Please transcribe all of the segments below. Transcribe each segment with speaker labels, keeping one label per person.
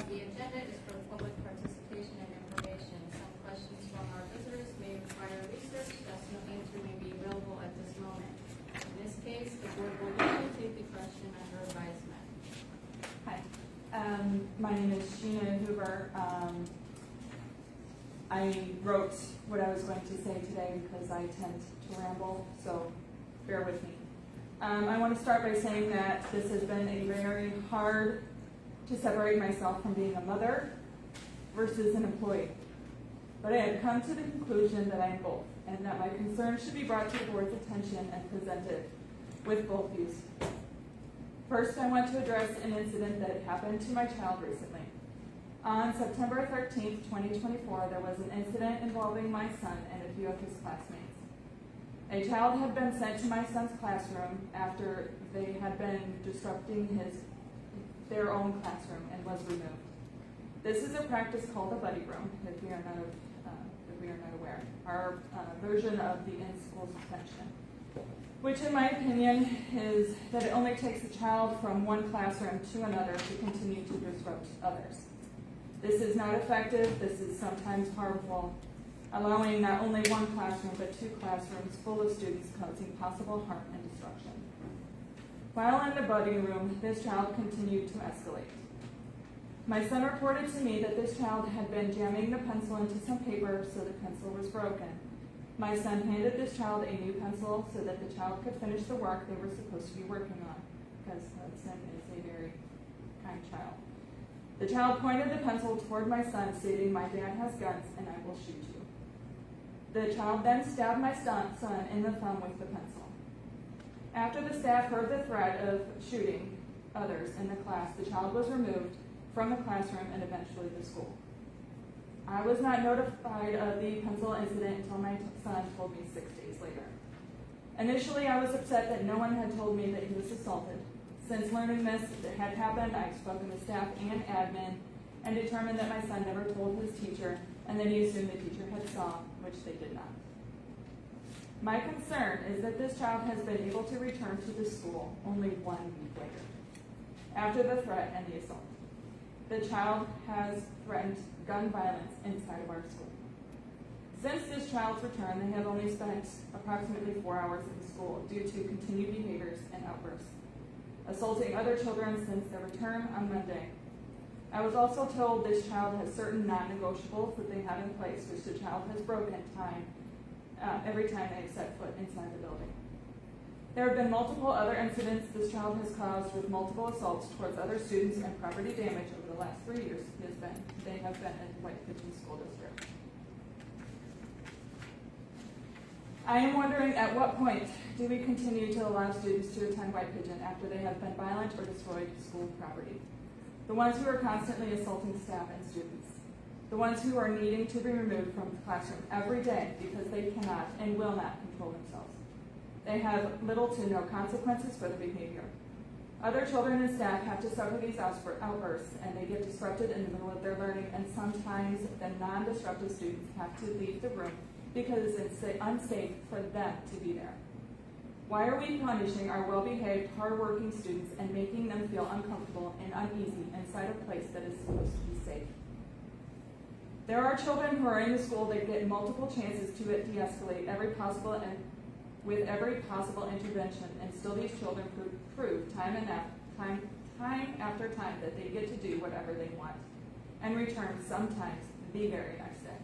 Speaker 1: the agenda is for public participation and information. Some questions from our visitors may require research, thus no answer may be available at this moment. In this case, the board will usually take the question under advisement.
Speaker 2: Hi, my name is Sheena Hoover. I wrote what I was going to say today because I tend to ramble, so bear with me. I want to start by saying that this has been a very hard to separate myself from being a mother versus an employee. But I had come to the conclusion that I am both, and that my concerns should be brought to the board's attention and presented with both views. First, I want to address an incident that happened to my child recently. On September 13th, 2024, there was an incident involving my son and a few of his classmates. A child had been sent to my son's classroom after they had been disrupting their own classroom and was removed. This is a practice called a buddy room, if we are not aware, our version of the in-school suspension, which in my opinion is that it only takes a child from one classroom to another to continue to disrupt others. This is not effective. This is sometimes harmful, allowing not only one classroom but two classrooms full of students, causing possible harm and destruction. While in the buddy room, this child continued to escalate. My son reported to me that this child had been jamming the pencil into some paper so the pencil was broken. My son handed this child a new pencil so that the child could finish the work they were supposed to be working on, because Hudson is a very kind child. The child pointed the pencil toward my son, stating, "My dad has guns and I will shoot you." The child then stabbed my son in the thumb with the pencil. After the staff heard the threat of shooting others in the class, the child was removed from the classroom and eventually the school. I was not notified of the pencil incident until my son told me 6 days later. Initially, I was upset that no one had told me that he was assaulted. Since learning this had happened, I've spoken to staff and admin and determined that my son never told his teacher and that he assumed the teacher had saw, which they did not. My concern is that this child has been able to return to the school only 1 week later, after the threat and the assault. The child has threatened gun violence inside of our school. Since this child's return, they have only spent approximately 4 hours in school due to continued behaviors and outbursts, assaulting other children since their return on Monday. I was also told this child has certain non-negotiables that they have in place, which the child has broken every time they set foot inside the building. There have been multiple other incidents this child has caused with multiple assaults towards other students and property damage over the last 3 years they have been in White Pigeon School District. I am wondering, at what point do we continue to allow students to attend White Pigeon after they have been violent or destroyed school property? The ones who are constantly assaulting staff and students. The ones who are needing to be removed from the classroom every day because they cannot and will not control themselves. They have little to no consequences for their behavior. Other children and staff have to suffer these outbursts, and they get disrupted in the middle of their learning, and sometimes the non-disruptive students have to leave the room because it's unsafe for them to be there. Why are we punishing our well-behaved, hard-working students and making them feel uncomfortable and uneasy inside a place that is supposed to be safe? There are children who are in the school that get multiple chances to de-escalate with every possible intervention, and still these children prove time after time that they get to do whatever they want, and return sometimes the very next day,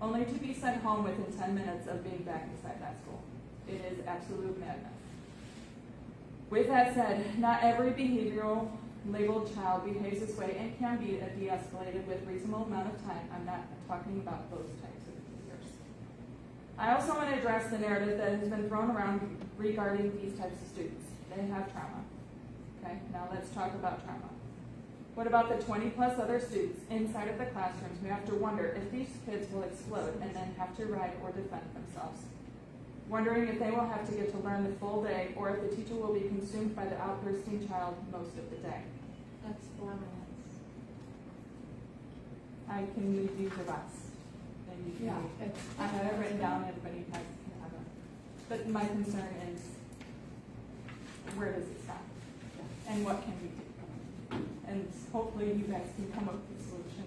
Speaker 2: only to be sent home within 10 minutes of being back inside that school. It is absolute madness. With that said, not every behavioral labeled child behaves this way and can be de-escalated with reasonable amount of time. I'm not talking about those types of behaviors. I also want to address the narrative that has been thrown around regarding these types of students. They have trauma. Okay, now let's talk about trauma. What about the 20 plus other students inside of the classrooms who have to wonder if these kids will explode and then have to ride or defend themselves? Wondering if they will have to get to learn the full day or if the teacher will be consumed by the outbursting child most of the day.
Speaker 1: That's 4 minutes.
Speaker 2: I can leave you the rest. I have it written down, everybody can have it. But my concern is, where does it stop? And what can we do? And hopefully you guys can come up with a solution.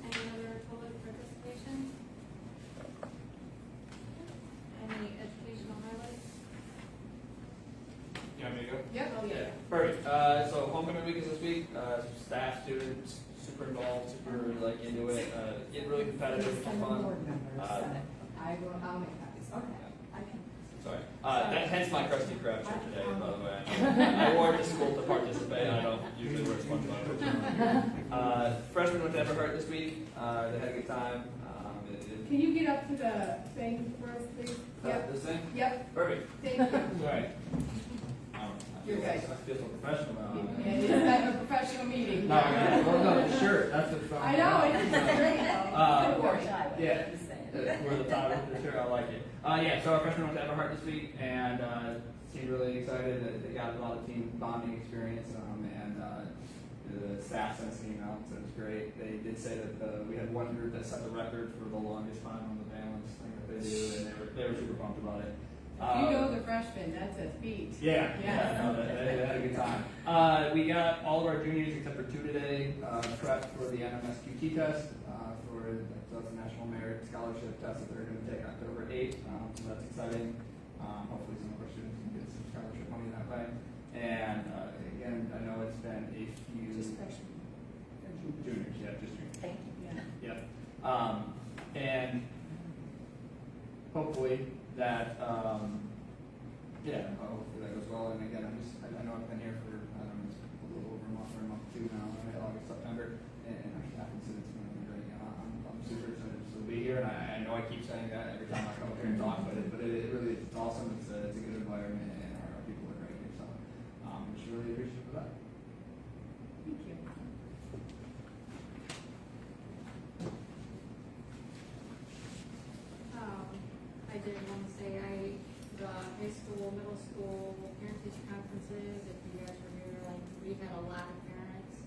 Speaker 1: Any other public participation? Any educational highlights?
Speaker 3: You want me to go?
Speaker 1: Yep. Oh, yeah.
Speaker 3: Perfect. So homecoming week is this week. Staff, students, super involved, super like into it. Getting really competitive, which is fun.
Speaker 4: I'll make copies.
Speaker 2: Okay, I can.
Speaker 3: Sorry. Hence my crusty crab shirt today, by the way. I wore it to school to participate. I don't usually wear SpongeBob. Freshmen went to Everhart this week. They had a good time.
Speaker 4: Can you get up to the thing for us, please? Yep.
Speaker 3: This thing?
Speaker 4: Yep.
Speaker 3: Perfect.
Speaker 4: Thank you.
Speaker 3: Sorry.
Speaker 4: You're good.
Speaker 3: I feel so professional now.
Speaker 4: It is kind of a professional meeting.
Speaker 3: No, no, the shirt. That's what's fun.
Speaker 4: I know, it's great though.
Speaker 3: Yeah. We're the top of the shirt. I like it. Yeah, so our freshmen went to Everhart this week and seemed really excited. They got a lot of team bonding experience and the staff sent us an email, so it was great. They did say that we had one group that set the record for the longest time on the balance thing that they do, and they were super pumped about it.
Speaker 4: You know the freshmen, that's a feat.
Speaker 3: Yeah,
Speaker 4: Yeah.
Speaker 3: no, they had a good time. We got all of our juniors except for 2 today prepped for the NMSQT test for that's the National Merit Scholarship test that they're going to take October 8th. So that's exciting. Hopefully some of our students can get some scholarship money that way. And again, I know it's been a few
Speaker 4: Just freshmen.
Speaker 3: juniors, yeah, just juniors.
Speaker 4: Thank you.
Speaker 3: Yep. And hopefully that, hopefully that goes well. And again, I know I've been here for, I don't know, a little over a month or a month or two now, August, September, and our staff and students have been great. I'm super excited to be here, and I know I keep saying that every time I come up here and talk, but it really, it's awesome. It's a good environment, and our people are great here, so I'm just really appreciative of that.
Speaker 4: Thank you.
Speaker 1: I did want to say, the high school, middle school, parent-teacher conferences, if you guys were here, like, we had a lot of parents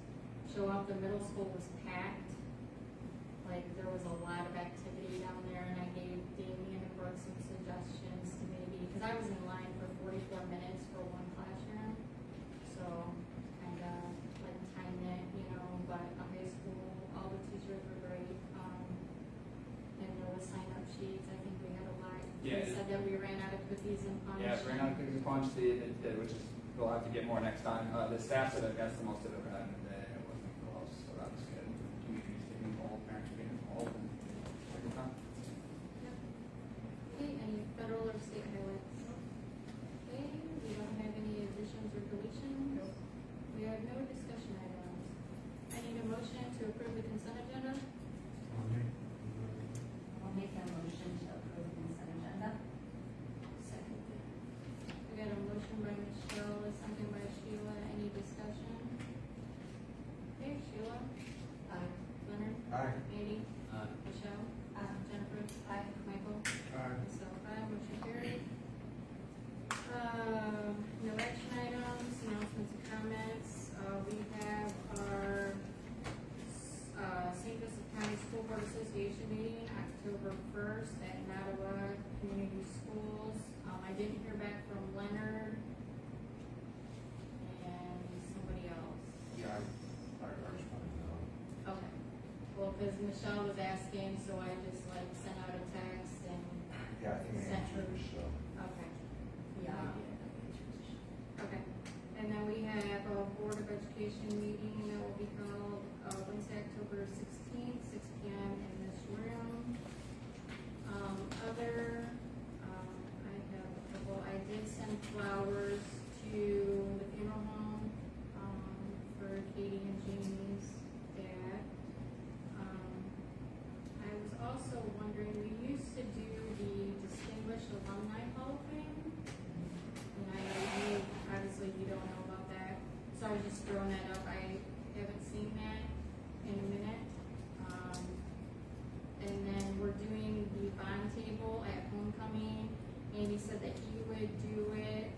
Speaker 1: show up. The middle school was packed. Like, there was a lot of activity down there, and I gave Damien and Brooke some suggestions to maybe, because I was in line for 44 minutes for one classroom, so kind of like time it, but a high school, all the teachers were great, and there was sign-up sheets. I think we had a lot.
Speaker 3: Yeah.
Speaker 1: They said that we ran out of cookies and punch.
Speaker 3: Yeah, ran out of cookies and punch, which is, we'll have to get more next time. The staff said that that's the most they've ever had in a day, and it wasn't close, so that was good. Community's getting involved, parents are getting involved, and it's a good time.
Speaker 1: Okay, any federal or state highlights? Okay, we don't have any additions or deletions. We have no discussion items. I need a motion to approve the consent agenda.
Speaker 5: I'll make a motion to approve the consent agenda.
Speaker 1: Second. We got a motion by Michelle, a second by Sheila. Any discussion? Okay, Sheila?
Speaker 5: Aye.
Speaker 1: Leonard?
Speaker 6: Aye.
Speaker 1: Katie? Michelle? Jennifer?
Speaker 5: Aye.
Speaker 1: Michael?
Speaker 6: Aye.
Speaker 1: Myself, aye. Motion carried. No action items, announcements and comments. We have our St. Joseph County School Board Association meeting October 1st at Nottawa Community Schools. I didn't hear back from Leonard and somebody else.
Speaker 6: Yeah, I responded to
Speaker 1: Okay. Well, because Michelle was asking, so I just sent out a text and.
Speaker 6: Yeah, I think I answered Michelle.
Speaker 1: Okay.
Speaker 5: Yeah.
Speaker 1: Okay. And then we have a Board of Education meeting that will be held Wednesday, October 16th, 6 p.m. in this room. I have a couple. I did send flowers to the funeral home for Katie and Jamie's dad. I was also wondering, we used to do the Distinguished Alumni Hall of Fame. And I know obviously you don't know about that, so I was just throwing that up. I haven't seen that in a minute. And then we're doing the bond table at homecoming. Andy said that he would do it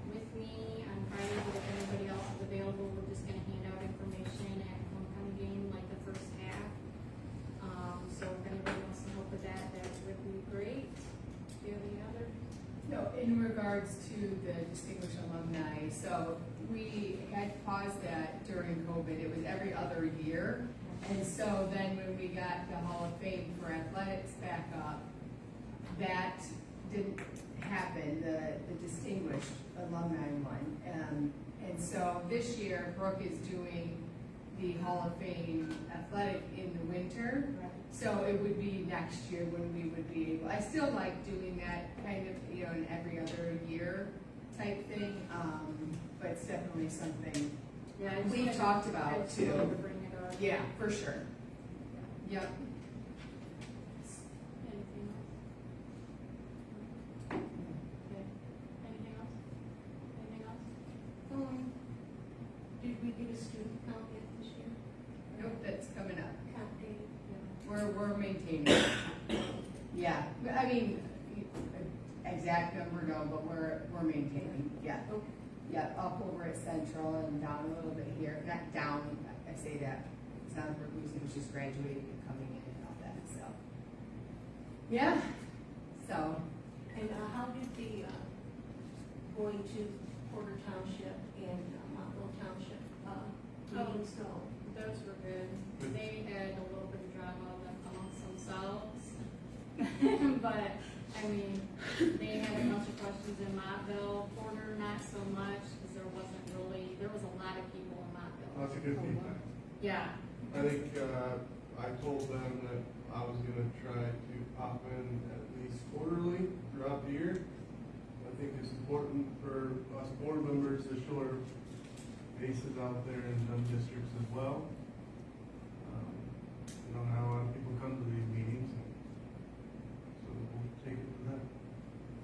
Speaker 1: with me on Friday, but if anybody else is available, we're just gonna hand out information at homecoming game, like the first half. So if anybody wants to help with that, that would be great. Do you have any other?
Speaker 4: No, in regards to the distinguished alumni, so we was that during COVID, it was every other year. And so then when we got the Hall of Fame for athletics back up, that didn't happen, the distinguished alumni one. And so this year, Brooke is doing the Hall of Fame athletic in the winter. So it would be next year when we would be able, I still like doing that kind of, you know, an every other year type thing. But it's definitely something
Speaker 1: Yeah, I just
Speaker 4: we've
Speaker 1: wanted-
Speaker 4: talked
Speaker 1: I
Speaker 4: about
Speaker 1: just wanted
Speaker 4: too.
Speaker 1: to bring it up.
Speaker 4: Yeah, for sure. Yep.
Speaker 1: Anything else? Okay. Anything else? Anything else?
Speaker 7: Did we get a student count yet this year?
Speaker 4: Nope, that's coming up.
Speaker 7: Count date?
Speaker 4: We're maintaining. Yeah, I mean, exact number, no, but we're maintaining, yeah.
Speaker 7: Okay.
Speaker 4: Yeah, up over at Central and down a little bit here, not down, I say that, it's not for losing, it's just graduating and coming in and all that, so. Yeah, so,
Speaker 7: And how did the, going to Porter Township and Montville Township, meetings go?
Speaker 1: Those were good. They had a little bit of drama amongst themselves. But, I mean, they had a bunch of questions in Montville, Porter not so much, because there was a lot of people in Montville.
Speaker 6: That's a good feedback.
Speaker 1: Yeah.
Speaker 8: I think, I told them that I was gonna try to pop in at least quarterly throughout the year. I think it's important for us board members to show our faces out there in some districts as well. You know, not a lot of people come to these meetings, so we'll take it from there.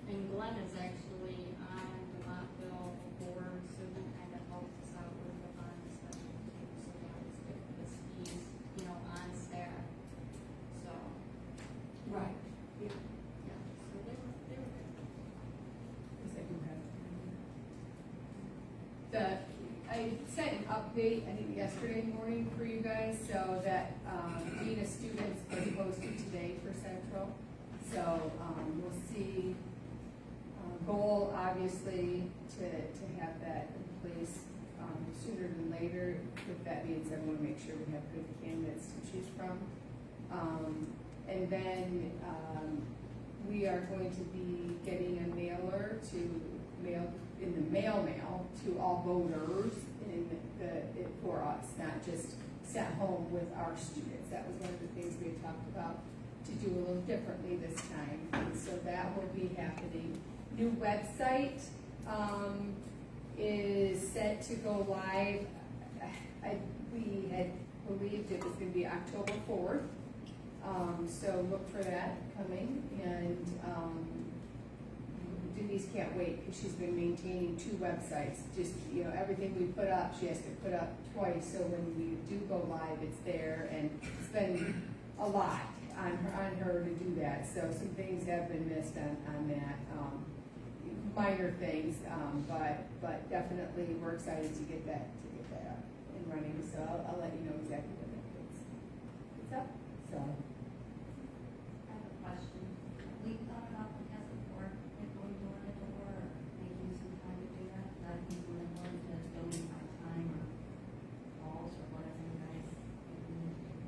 Speaker 1: And Glenn is actually on the Montville board, so he kind of helps us out with the bond discussion too, so that was good, because he's, you know, on staff. So,
Speaker 7: Right. Yeah.
Speaker 1: yeah, so they were good.
Speaker 4: I sent an update, I think yesterday morning for you guys, so that, Dean of Students was posted today for Central. So, we'll see, goal obviously to have that in place, sooner than later. With that being said, I wanna make sure we have good candidates to choose from. And then, we are going to be getting a mailer to mail, in the mail to all voters for us, not just sent home with our students. That was one of the things we had talked about, to do a little differently this time. And so that will be happening. New website, is set to go live. We had believed it was gonna be October 4th. So look for that coming, and, Denise can't wait, because she's been maintaining 2 websites, just, you know, everything we put up, she has to put up twice, so when we do go live, it's there, and it's been a lot on her to do that, so some things have been missed on that, minor things, but definitely we're excited to get that up and running, so I'll let you know exactly when that gets, it's up, so.
Speaker 5: I have a question. We thought about the test before, like going door to door, or making some time to do that, that people that want to donate my time or calls or whatever you guys think we need to do.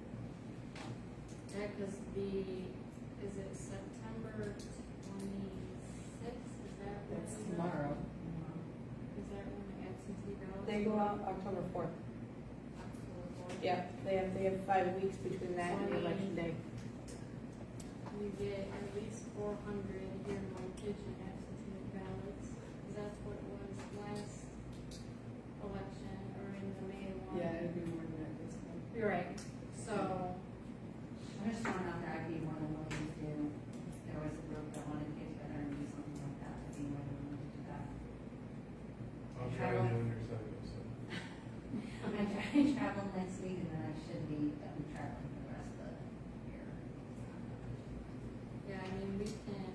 Speaker 1: Yeah, because is it September 26th? Is that when?
Speaker 4: That's tomorrow.
Speaker 1: Is that when the absentee ballots?
Speaker 9: They go out October 4th.
Speaker 1: October 4th?
Speaker 9: Yeah, they have 5 weeks between that and the election day.
Speaker 1: We get at least 400 here in Pigeon absentee ballots, because that's what it was last election, or in the May one.
Speaker 4: Yeah, it'd be more than that this time.
Speaker 1: You're right, so,
Speaker 5: I'm just throwing out there, I'd be more than willing to do, if there was a group that wanted to get together and do something like that, I'd be more than willing to do that.
Speaker 8: I'll try to do your side, so.
Speaker 5: I'm gonna try and travel next week, and then I should be done traveling for the rest of the year.
Speaker 1: yeah, I mean, we can,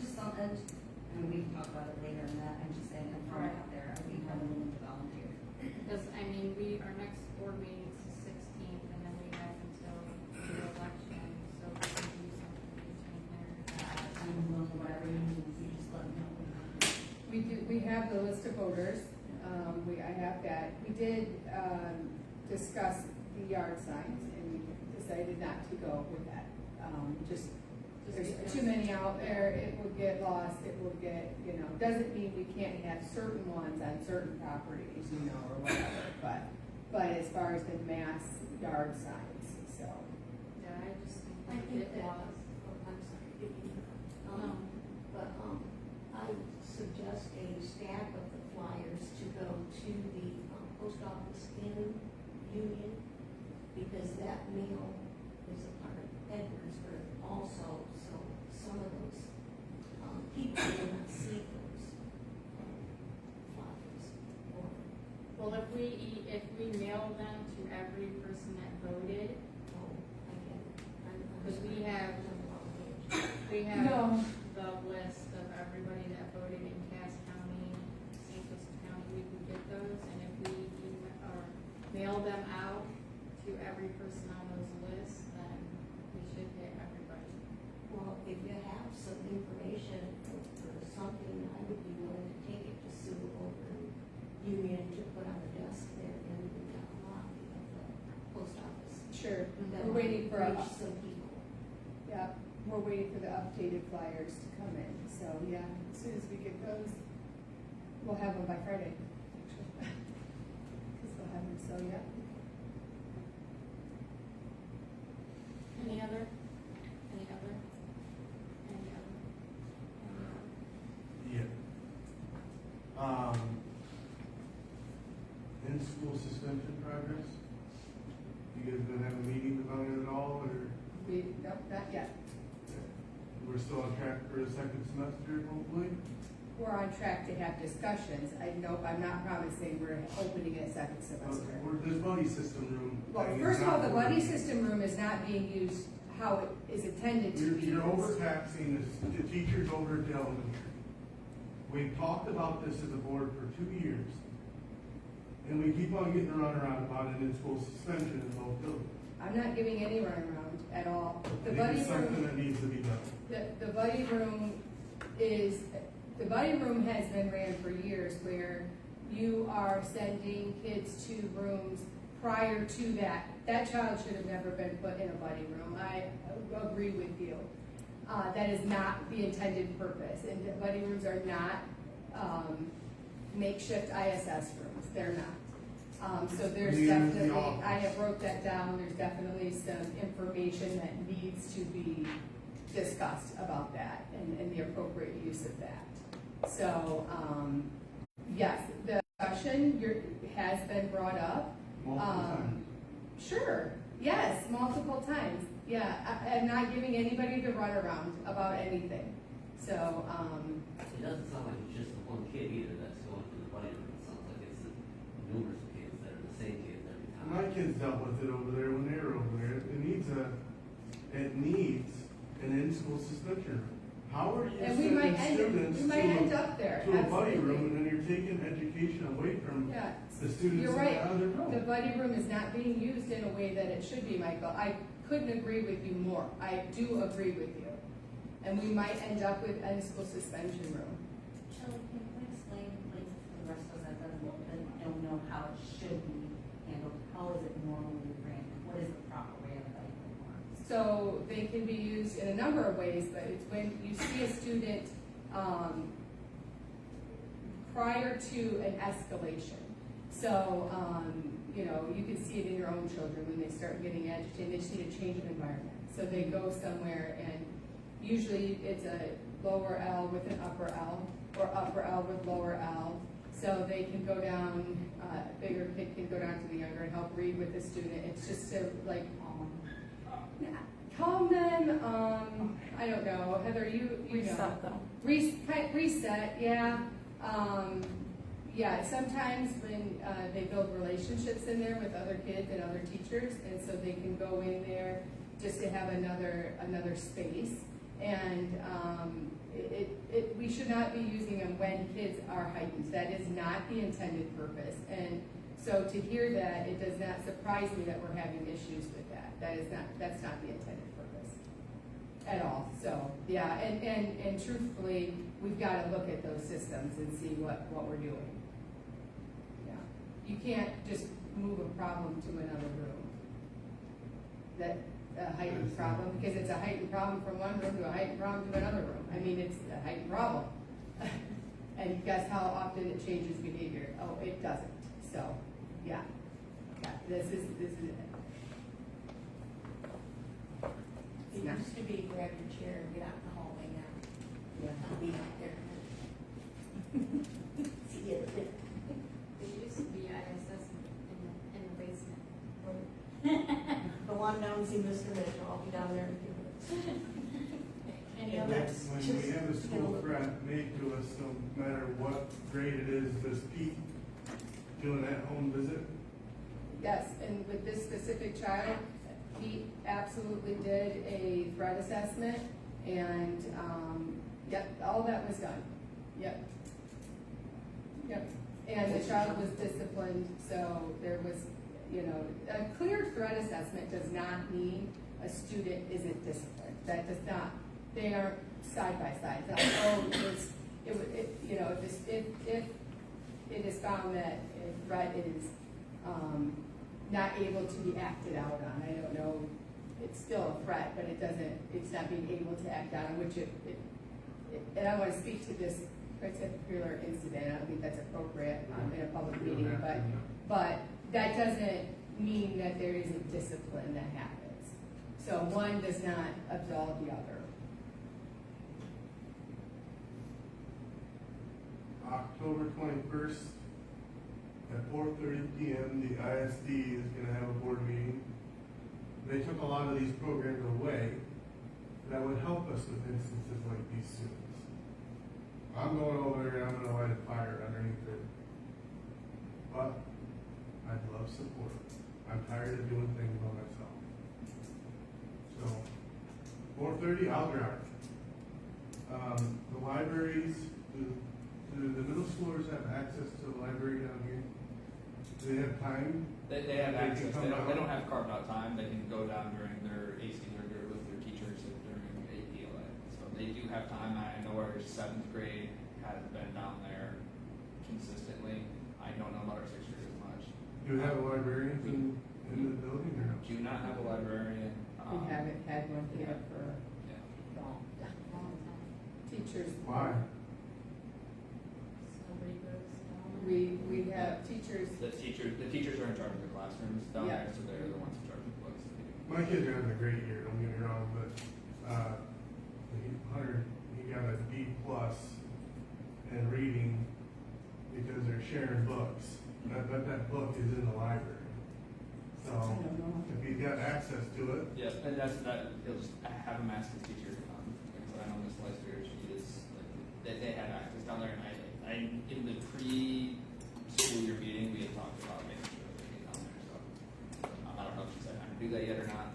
Speaker 5: Just on edge, I mean, we can talk about it later in that, I'm just saying, I'm throwing it out there, I'd be more than willing to volunteer.
Speaker 1: because, I mean, our next board meeting is the 16th, and then we have until the election, so we can do something between there.
Speaker 5: I'm willing to whatever you need, you just let me know.
Speaker 4: We have the list of voters, I have got that. We did, discuss the yard signs, and we decided not to go with that. Just, there's too many out there, it will get lost, it will get, doesn't mean we can't have certain ones on certain properties, or whatever, but as far as the mass yard signs, so.
Speaker 1: Yeah, I just
Speaker 7: I
Speaker 1: think
Speaker 7: think
Speaker 1: it
Speaker 7: that,
Speaker 1: was.
Speaker 7: I'm sorry, didn't mean to interrupt.
Speaker 1: No.
Speaker 7: But, I would suggest a stack of the flyers to go to the, post office in Union, because that mail is a part of Edwardsburg also, so some of those, people may not see those, flyers. Or,
Speaker 1: Well, if we mail them to every person that voted,
Speaker 7: oh, I get it.
Speaker 1: because we have
Speaker 4: No.
Speaker 1: the list of everybody that voted in Cass County, St. Joseph County, we can get those, and if we mail them out to every person on those lists, then we should get everybody.
Speaker 7: Well, if you have some information for something, I would be willing to take it to Sue over in Union to put on the desk there in the lobby of the post office.
Speaker 4: Sure,
Speaker 7: That
Speaker 4: we're waiting for,
Speaker 7: might reach some people.
Speaker 4: yeah, we're waiting for the updated flyers to come in, so, yeah, as soon as we get those, we'll have them by Friday, actually. Because we'll have them, so, yeah.
Speaker 1: Any other?
Speaker 8: Yeah. In-school suspension progress? You guys been having meetings about it at all, or
Speaker 4: Nope, not yet.
Speaker 8: we're still on track for a second semester, hopefully?
Speaker 4: We're on track to have discussions. I'm not promising we're opening a second semester.
Speaker 8: This buddy system room.
Speaker 4: Well,
Speaker 8: thing is
Speaker 4: first of all,
Speaker 8: not
Speaker 4: the buddy
Speaker 8: working.
Speaker 4: system room is not being used how it is intended to
Speaker 8: You're,
Speaker 4: be
Speaker 8: you're
Speaker 4: used.
Speaker 8: overtaxing the teachers over at the elementary. We've talked about this as a board for 2 years. And we keep on getting run around about an in-school suspension in both buildings.
Speaker 4: I'm not giving any runaround at all.
Speaker 8: I
Speaker 4: The
Speaker 8: think
Speaker 4: buddy
Speaker 8: it's something
Speaker 4: room,
Speaker 8: that needs to be done.
Speaker 4: the buddy room has been ran for years where you are sending kids to rooms prior to that. That child should have never been put in a buddy room. I agree with you. That is not the intended purpose, and the buddy rooms are not, makeshift ISS rooms, they're not. So there's
Speaker 8: Neither is the
Speaker 4: definitely,
Speaker 8: office.
Speaker 4: I have wrote that down, there's definitely some information that needs to be discussed about that and the appropriate use of that. So, yes, the discussion has been brought up.
Speaker 8: Multiple times.
Speaker 4: Sure, yes, multiple times. Yeah, I'm not giving anybody the runaround about anything. So,
Speaker 10: It doesn't sound like it's just the one kid either that's going to the buddy room. It sounds like it's numerous kids that are the same kids every time.
Speaker 8: My kids dealt with it over there when they were over there. It needs an in-school suspension room. How are you
Speaker 4: and we might
Speaker 8: sending students
Speaker 4: end up there.
Speaker 8: to a buddy
Speaker 4: absolutely.
Speaker 8: room and then you're taking education away from
Speaker 4: Yeah,
Speaker 8: the students
Speaker 4: you're
Speaker 8: in
Speaker 4: right.
Speaker 8: the other
Speaker 4: The
Speaker 8: room?
Speaker 4: buddy room is not being used in a way that it should be, Michael. I couldn't agree with you more. I do agree with you. And we might end up with in-school suspension room.
Speaker 5: Shelley, can you explain, like, for the rest of us that don't know how it should be handled? How is it normally ran? What is the proper way of it?
Speaker 4: So they can be used in a number of ways, but it's when you see a student, prior to an escalation. So, you can see it in your own children when they start getting agitated, they just need a change of environment. So they go somewhere and usually it's a lower L with an upper L, or upper L with lower L. So they can go down, a bigger kid can go down to the younger and help read with the student. It's just to calm them, I don't know, Heather, you know.
Speaker 2: Reset them.
Speaker 4: Reset, yeah. Yeah, sometimes when, they build relationships in there with other kids and other teachers, and so they can go in there just to have another space. And, we should not be using them when kids are heightened. That is not the intended purpose. And so to hear that, it does not surprise me that we're having issues with that. That's not the intended purpose at all. So, yeah, and truthfully, we've got to look at those systems and see what we're doing. Yeah. you can't just move a problem to another room. That, a heightened problem, because it's a heightened problem from one room to a heightened problem to another room. I mean, it's a heightened problem. And guess how often it changes behavior? Oh, it doesn't. So, yeah. Yeah, this is it.
Speaker 7: It used to be grab your chair and get out in the hallway now.
Speaker 4: Yeah.
Speaker 7: I'll be out there. See you later.
Speaker 1: There used to be ISS in the basement.
Speaker 7: Go on down and see Mr. Mitchell, I'll be down there in a few minutes.
Speaker 1: Any
Speaker 7: And
Speaker 1: other?
Speaker 7: that's
Speaker 8: When
Speaker 7: just,
Speaker 8: we have a school
Speaker 7: you know,
Speaker 8: threat made to us, no matter what grade it is, does Pete do an at-home visit?
Speaker 4: Yes, and with this specific child, he absolutely did a threat assessment, and, yep, all that was done. Yep. Yep, and the child was disciplined, so there was, you know, a clear threat assessment does not mean a student isn't disciplined. That does not, they are side by side. It's not, oh, you know, if it is found that a threat is, not able to be acted out on, I don't know, it's still a threat, but it's not being able to act out on, which and I want to speak to this particular incident, I don't think that's appropriate, in a public meeting, but that doesn't mean that there isn't discipline that happens. So one does not absolve the other.
Speaker 8: October 21st at 4:30 p.m., the ISD is gonna have a board meeting. They took a lot of these programs away that would help us with instances like these students. I'm going over there and I'm gonna light a fire underneath it. But I'd love support. I'm tired of doing things by myself. So, 4:30, I'll drive. The libraries, do the middle schoolers have access to the library down here? Do they have time?
Speaker 3: They have
Speaker 8: They can
Speaker 3: access,
Speaker 8: come
Speaker 3: they
Speaker 8: down?
Speaker 3: don't have carved out time, they can go down during their AC or with their teachers during APLA. So they do have time, I know our seventh grade has been down there consistently. I don't know about our sixth grade as much.
Speaker 8: Do they have librarians in the building or no?
Speaker 3: Do not have a librarian.
Speaker 4: We haven't had one here for
Speaker 3: Yeah.
Speaker 1: Long time.
Speaker 4: teachers.
Speaker 8: Why?
Speaker 1: Nobody goes down.
Speaker 4: We have teachers,
Speaker 3: The teachers are in charge of the classrooms down
Speaker 4: Yeah.
Speaker 3: there, so they're the ones in charge of the books.
Speaker 8: My kids are having a great year, don't get me wrong, but, he got a B+ in reading because they're sharing books. But that book is in the library. So,
Speaker 4: I don't know.
Speaker 8: if he's got access to it,
Speaker 3: Yeah, and he'll just have him ask his teacher, because I know Miss Lester, she is, like, they have access down there, and I, in the pre-school year meeting, we had talked about making sure that they get down there, so. I don't know if she's had time to do that yet or not,